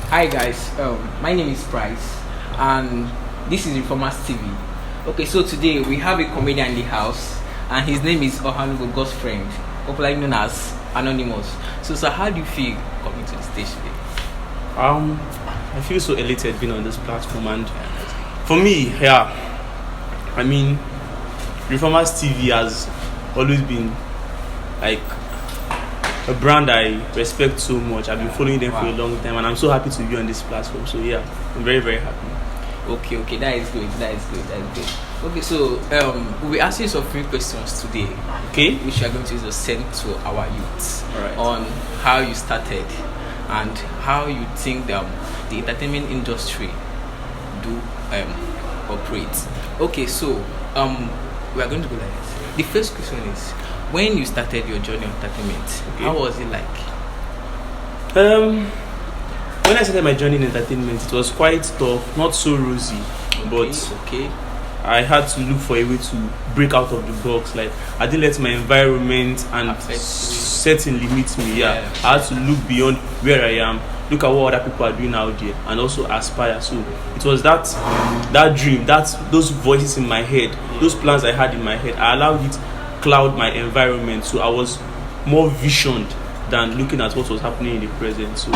Hi guys, my name is Price, and this is Reformers TV. Okay, so today we have a comedian in the house, and his name is Ohanugo, God's friend, popularly known as Anoneemous. So, sir, how do you feel coming to the stage today? I feel so elated being on this platform, and for me, I mean, Reformers TV has always been like a brand I respect so much. I've been following them for a long time, and I'm so happy to be on this platform. So yeah, I'm very, very happy. Okay, that is good. Okay, so we'll be asking some few questions today. Okay, which we are going to use to send to our youths. All right. On how you started and how you think the entertainment industry do operate. Okay, so we are going to go like this. The first question is, when you started your journey of entertainment, how was it like? When I started my journey in entertainment, it was quite tough, not so rosy, but I had to look for a way to break out of the box. Like, I didn't let my environment and setting limit me. I had to look beyond where I am, look at what other people are doing out there, and also aspire. So it was that dream, those voices in my head, those plans I had in my head. I allowed it cloud my environment, so I was more visioned than looking at what was happening in the present. So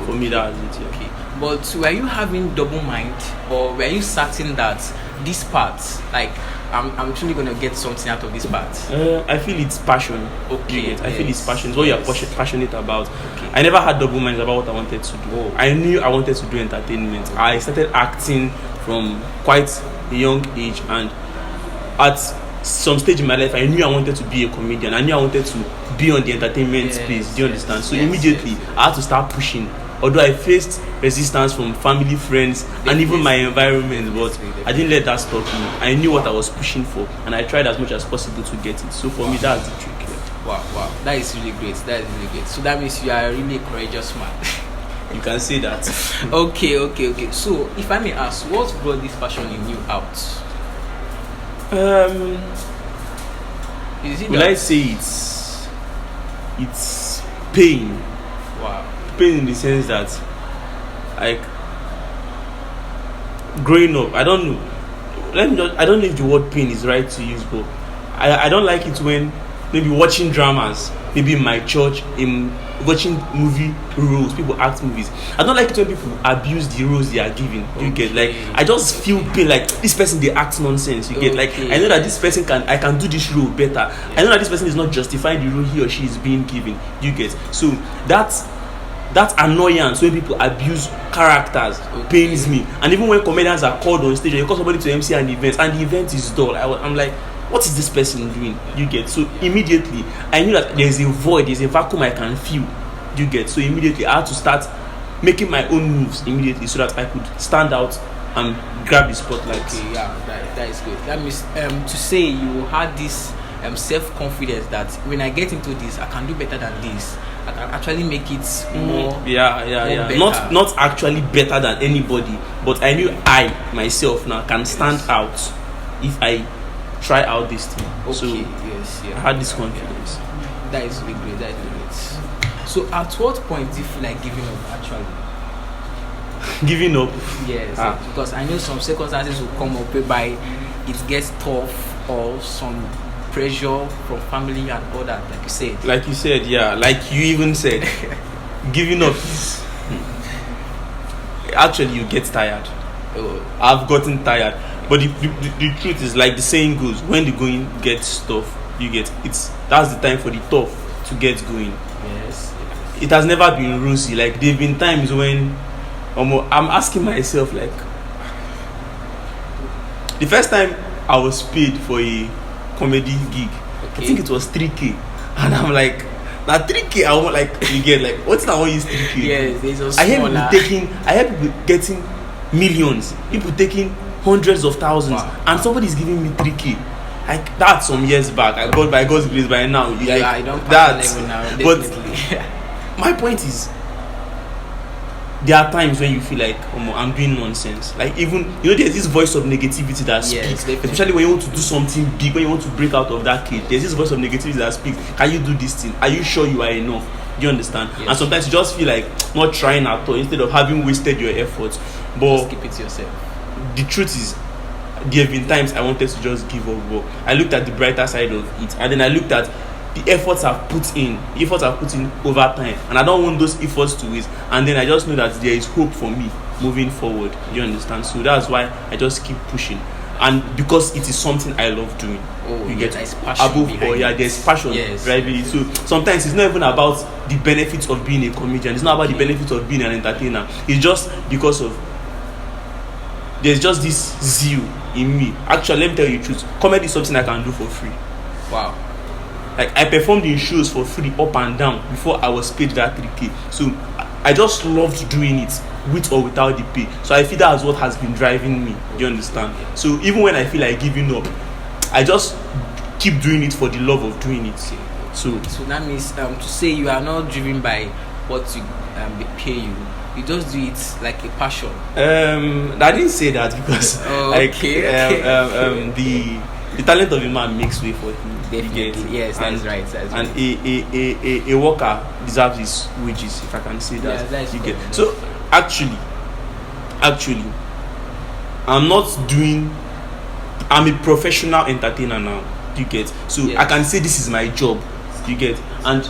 for me, that was it. Okay. But were you having double mind, or were you certain that this part, like, I'm truly gonna get something out of this part? I feel it's passion. Okay. I feel it's passion. It's what you're passionate about. Okay. I never had double minds about what I wanted to do. I knew I wanted to do entertainment. I started acting from quite a young age, and at some stage in my life, I knew I wanted to be a comedian. I knew I wanted to be on the entertainment space. Do you understand? So immediately, I had to start pushing. Although I faced resistance from family, friends, and even my environment, but I didn't let that stop me. I knew what I was pushing for, and I tried as much as possible to get it. So for me, that's the trick. Wow, that is really great. So that means you are really a courageous man. You can say that. Okay. So if I may ask, what brought this passion in you out? Will I say it's pain? Wow. Pain in the sense that, like, growing up, I don't know. I don't know if the word pain is right to use, but I don't like it when maybe watching dramas, maybe in my church, in watching movie roles, people act movies. I don't like it when people abuse the roles they are given. You get, like, I just feel pain, like, this person, they act nonsense. You get, like, I know that this person I can do this role better. I know that this person is not justifying the role he or she is being given. You get, so that annoyance when people abuse characters pains me. And even when comedians are called on stage, they call somebody to MC an event, and the event is dull, I'm like, what is this person doing? You get, so immediately I knew that there's a void, there's a vacuum I can feel. You get, so immediately I had to start making my own moves immediately so that I could stand out and grab the spotlight. Okay, that is good. That means to say you had this self-confidence that when I get into this, I can do better than this. I can actually make it more. More better. Not actually better than anybody, but I knew I myself now can stand out if I try out this thing. Okay. So I had this confidence. That is really great. So at what point do you feel like giving up actually? Giving up? Yes. Because I know some circumstances will come up whereby it gets tough, or some pressure from family and all that, like you said. Like you even said. Giving up is actually, you get tired. I've gotten tired. But the truth is, like the saying goes, when the going gets tough, that's the time for the tough to get going. Yes. It has never been rosy. Like, there have been times when I'm asking myself, like, the first time I was paid for a comedy gig, I think it was 3K, and I'm like, now 3K, I want, like, you get, like, what's that one use 3K? Yes, there's a I hear people getting millions, people taking hundreds of thousands, and somebody's giving me 3K. Like, that's some years back. I got, by God's grace, by now. I don't pass that level now, definitely. But my point is, there are times when you feel like, I'm doing nonsense. Like, even, there's this voice of negativity that speaks. Especially when you want to do something big, when you want to break out of that cage. There's this voice of negativity that speaks. Can you do this thing? Are you sure you are enough? Do you understand? Yes. And sometimes you just feel like not trying at all instead of having wasted your efforts. But Just keep it to yourself. the truth is, there have been times I wanted to just give up, but I looked at the brighter side of it, and then I looked at the efforts I've put in over time, and I don't want those efforts to waste. And then I just know that there is hope for me moving forward. You understand? So that's why I just keep pushing, and because it is something I love doing. You get passion above all, there's passion driving it. So sometimes it's not even about the benefits of being a comedian. It's not about the benefits of being an entertainer. It's just because of there's just this zeal in me. Actually, let me tell you the truth. Comedy is something I can do for free. Wow. Like, I performed in shows for free up and down before I was paid that 3K. So I just loved doing it with or without the pay. So I feel that's what has been driving me. Do you understand? So even when I feel like giving up, I just keep doing it for the love of doing it. So that means to say you are not driven by what you they pay you. You just do it like a passion. I didn't say that because the talent of a man makes way for him. Definitely, yes, that's right. And a worker deserves his wages, if I can say that. Yeah, that's you cool. get. So actually, I'm a professional entertainer now. You get. So yes. I can say this is my job. You get. And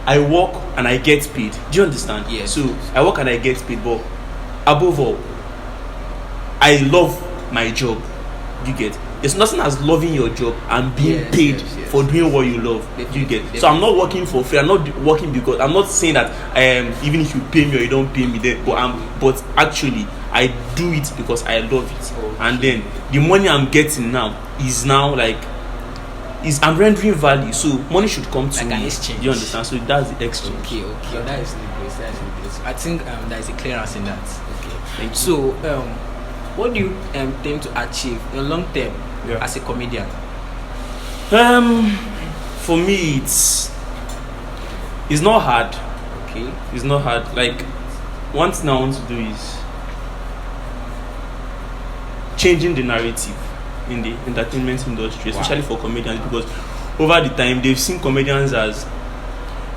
I work and I get paid. Do you understand? Yes. So I work and I get paid, but above all, I love my job. You get. There's nothing as loving your job and being paid for doing what you love. You get. Definitely. So I'm not working for free. I'm not working because I'm not saying that even if you pay me or you don't pay me, then but actually I do it because I love it. Okay. And then the money I'm getting now is I'm rendering value, so money should come to like me. an exchange. You understand? So that's the exchange. Okay, that is the best. I think there is a clearance in that. Okay. Thank you. So what do you tend to achieve in the long term as a comedian? For me, it's not hard. Okay. It's not hard. Like, one thing I want to do is changing the narrative in the entertainment industry, especially for comedians, because over the time they've seen comedians as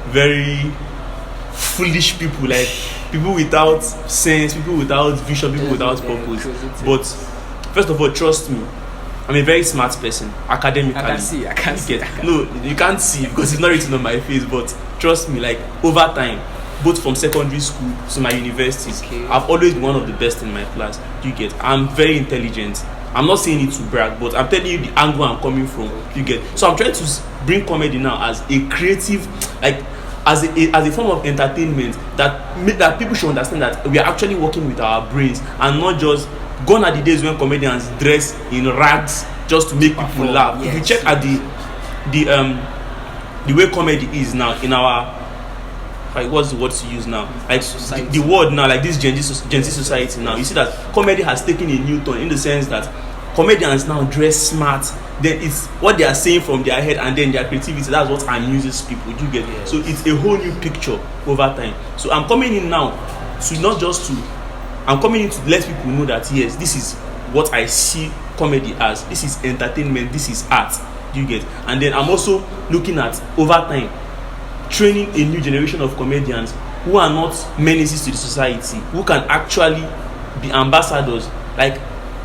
very foolish people, like people without sense, people without vision, people without purpose. But first of all, trust me, I'm a very smart person academically. I can see. No, you can't see because it's not written on my face, but trust me, like over time, both from secondary school to my universities, I've always been one of the best in my class. You get. I'm very intelligent. I'm not saying it to brag, but I'm telling you the angle I'm coming from. You get. So I'm trying to bring comedy now as a creative, like as a form of entertainment that people should understand that we are actually working with our brains and not just gone are the days when comedians dress in rags just to make people laugh. If you check at the way comedy is now in our, like, what's the word to use now? Like the word now, like this Gen Z society now. You see that comedy has taken a new turn in the sense that comedians now dress smart. Then it's what they are saying from their head and then their creativity. That's what amuses people. You get it? So it's a whole new picture over time. So I'm coming in now I'm coming in to let people know that yes, this is what I see comedy as. This is entertainment. This is art. You get? And then I'm also looking at over time training a new generation of comedians who are not menaces to the society, who can actually be ambassadors, like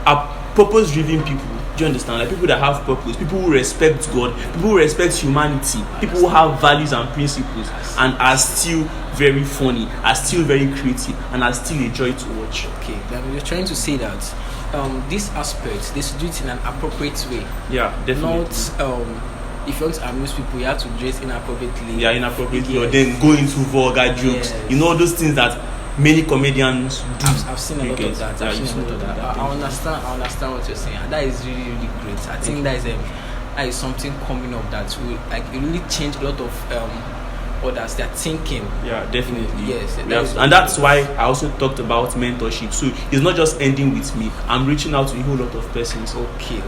are purpose-driven people. Do you understand? Like people that have purpose, people who respect God, people who respect humanity, people who have values and principles and are still very funny, are still very creative, and are still a joy to watch. Okay, then you're trying to say that these aspects, they should do it in an appropriate way. Yeah, definitely. Not if you want to amuse people, you have to dress inappropriately. Yeah, inappropriately, or then go into vulgar jokes. Yes. You know those things that many comedians do. I've seen a lot of that. I understand what you're saying, and that is really, really great. I think that is something coming up that will it really change a lot of others. They're thinking. Yeah, definitely. Yes, and that's why I also talked about mentorship. So it's not just ending with me. I'm reaching out to a whole lot of persons. Okay.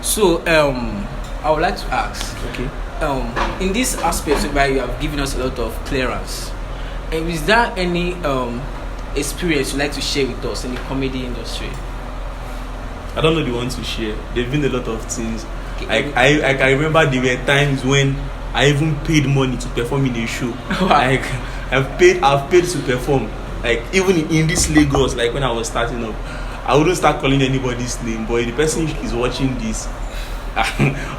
So I would like to ask. Okay. In this aspect where you have given us a lot of clearance, is there any experience you'd like to share with us in the comedy industry? I don't know the one to share. There've been a lot of things. Okay. I can remember there were times when I even paid money to perform in a show. Wow. Like I've paid to perform. Like even in this Lagos, like when I was starting up, I wouldn't start calling anybody's name, but the person is watching this,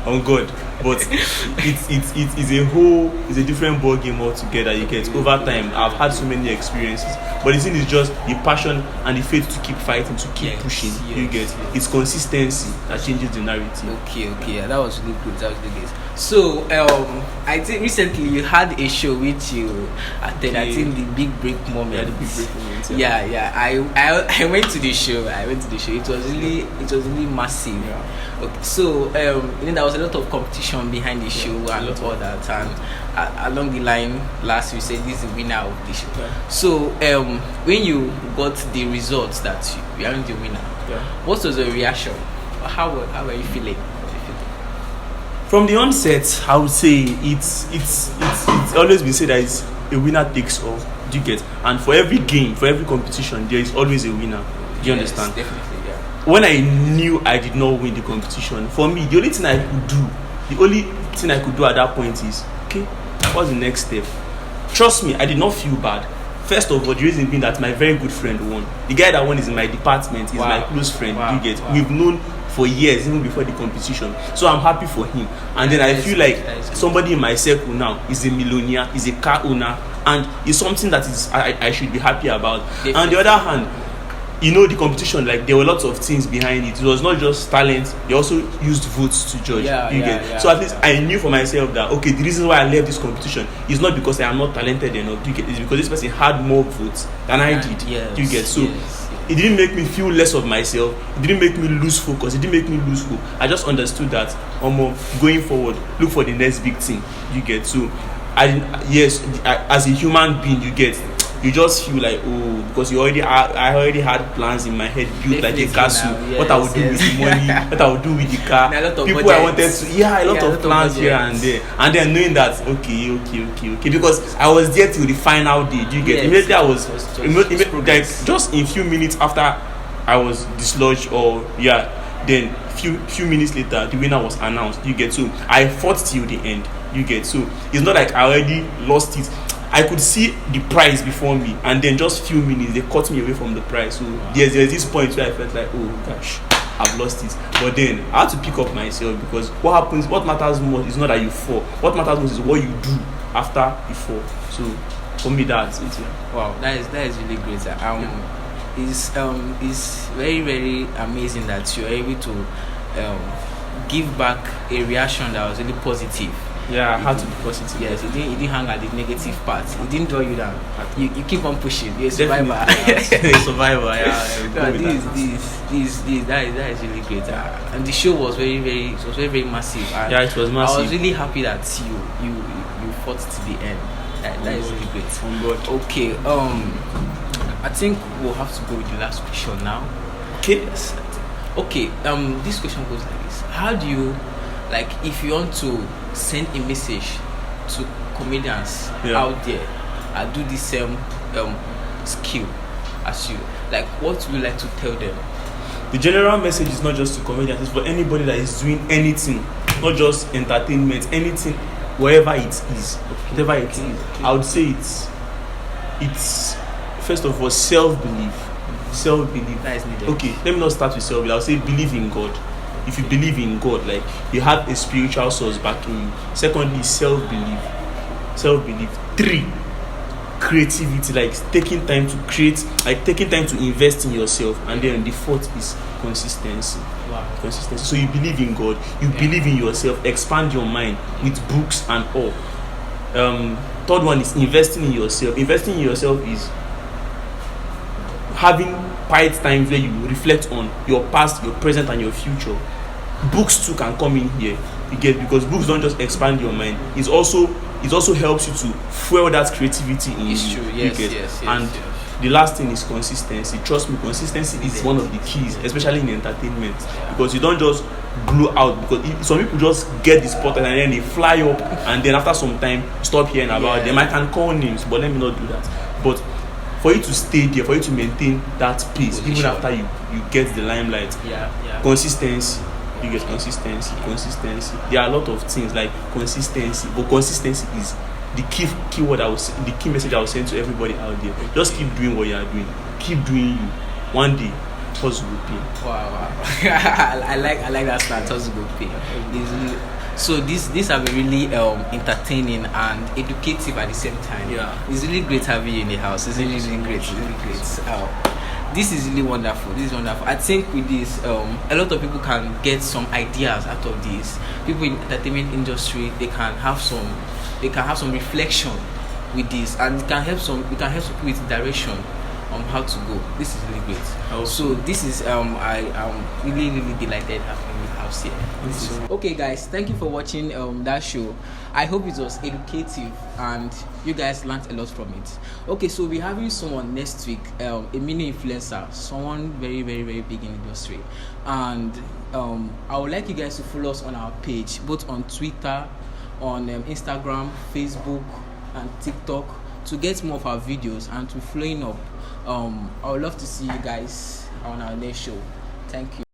on God. But it's a different ball game altogether. You get, over time I've had so many experiences, but the thing is just the passion and the faith to keep fighting, to keep pushing. You get, it's consistency that changes the narrative. Okay, yeah, that was really good. So I think recently you had a show which you attended. I think the big break moment. Yeah, the big break moment. Yeah. I went to the show. It was really massive. Yeah. Okay, so there was a lot of competition behind the show and all that, and along the line, last you said this is the winner of the show. Yeah. So when you got the results that you are the winner, what was the reaction? How were you feeling? From the onset, I would say it's always been said that it's a winner takes all. Do you get? And for every game, for every competition, there is always a winner. Do you understand? Definitely. When I knew I did not win the competition, for me, the only thing I could do at that point is, okay, what's the next step? Trust me, I did not feel bad. First of all, the reason being that my very good friend won. The guy that won is in my department, he's my close friend. You get? We've known for years, even before the competition. So I'm happy for him. And then I feel like somebody in my circle now is a millionaire, is a car owner, and it's something that is I should be happy about. Definitely. On the other hand, the competition, like there were lots of things behind it. It was not just talent, they also used votes to judge. So at least I knew for myself that, okay, the reason why I left this competition is not because I am not talented enough. It's because this person had more votes than I did. It didn't make me feel less of myself. It didn't make me lose focus. It didn't make me lose hope. I just understood that going forward, look for the next big thing. You get? So as a human being, you just feel like, because I already had plans in my head built like a castle. What I would do with the money, what I would do with the car, people I wanted to, a lot of plans here and there, and then knowing that okay, because I was there till the final day. Do you get? Immediately I was like just in few minutes after I was dislodged, then few minutes later the winner was announced. You get? So I fought till the end. You get? So it's not like I already lost it. I could see the prize before me, and then just few minutes they cut me away from the prize. So there's this point where I felt like, oh gosh, I've lost it. But then I had to pick up myself, because what matters most is not that you fall. What matters most is what you do after you fall. So for me, that's it. Wow, that is really great. It's very, very amazing that you're able to give back a reaction that was really positive. Yeah, I had to be positive. Yes, it didn't hang at the negative part. It didn't draw you down. You keep on pushing. You're a survivor. A survivor, that is really great. And the show was very, very massive. And it was massive. I was really happy that you fought to the end. That is really great. On board. Okay. I think we'll have to go with the last question now. Okay. Yes. Okay. This question goes like this: how do you, like, if you want to send a message to comedians out there and do the same skill as you, like, what would you like to tell them? The general message is not just to comedians, it's for anybody that is doing anything, not just entertainment, anything, wherever it is, whatever it is. I would say it's first of all self-belief. That is needed. Okay, let me not start with self-belief. I'll say believe in God. If you believe in God, like, you have a spiritual source backing you. Secondly, self-belief. 3, creativity, like taking time to create, like taking time to invest in yourself. And then the 4th is consistency. Wow. Consistency. So you believe in God, you believe in yourself, expand your mind with books and all. 3rd one is investing in yourself. Investing in yourself is having quiet times where you reflect on your past, your present, and your future. Books too can come in here, you get, because books don't just expand your mind. It also helps you to fuel that creativity in you. True. Yes. And the last thing is consistency. Trust me, consistency is one of the keys, especially in entertainment, because you don't just blow out. Because some people just get the spotlight and then they fly up, and then after some time stop hearing about them. I can call names, but let me not do that. But for you to stay there, for you to maintain that pace, even after you get the limelight, consistency. You get consistency. There are a lot of things like consistency, but consistency is the keyword I was the key message I was send to everybody out there. Just keep doing what you are doing. Keep doing you. One day, hustle will pay. Wow. I like that start. Hustle will pay. So this have been really entertaining and educative at the same time. Yeah. It's really great having you in the house. It's really great. It's really great. This is really wonderful. I think with this, a lot of people can get some ideas out of this. People in entertainment industry, they can have some reflection with this, and we can help people with direction on how to go. This is really great. So this is I am really delighted having you house here. Okay guys, thank you for watching that show. I hope it was educative and you guys learned a lot from it. Okay, so we're having someone next week, a mini influencer, someone very big in the industry, and I would like you guys to follow us on our page, both on Twitter, on Instagram, Facebook and TikTok, to get more of our videos and to flowing up. I would love to see you guys on our next show. Thank you.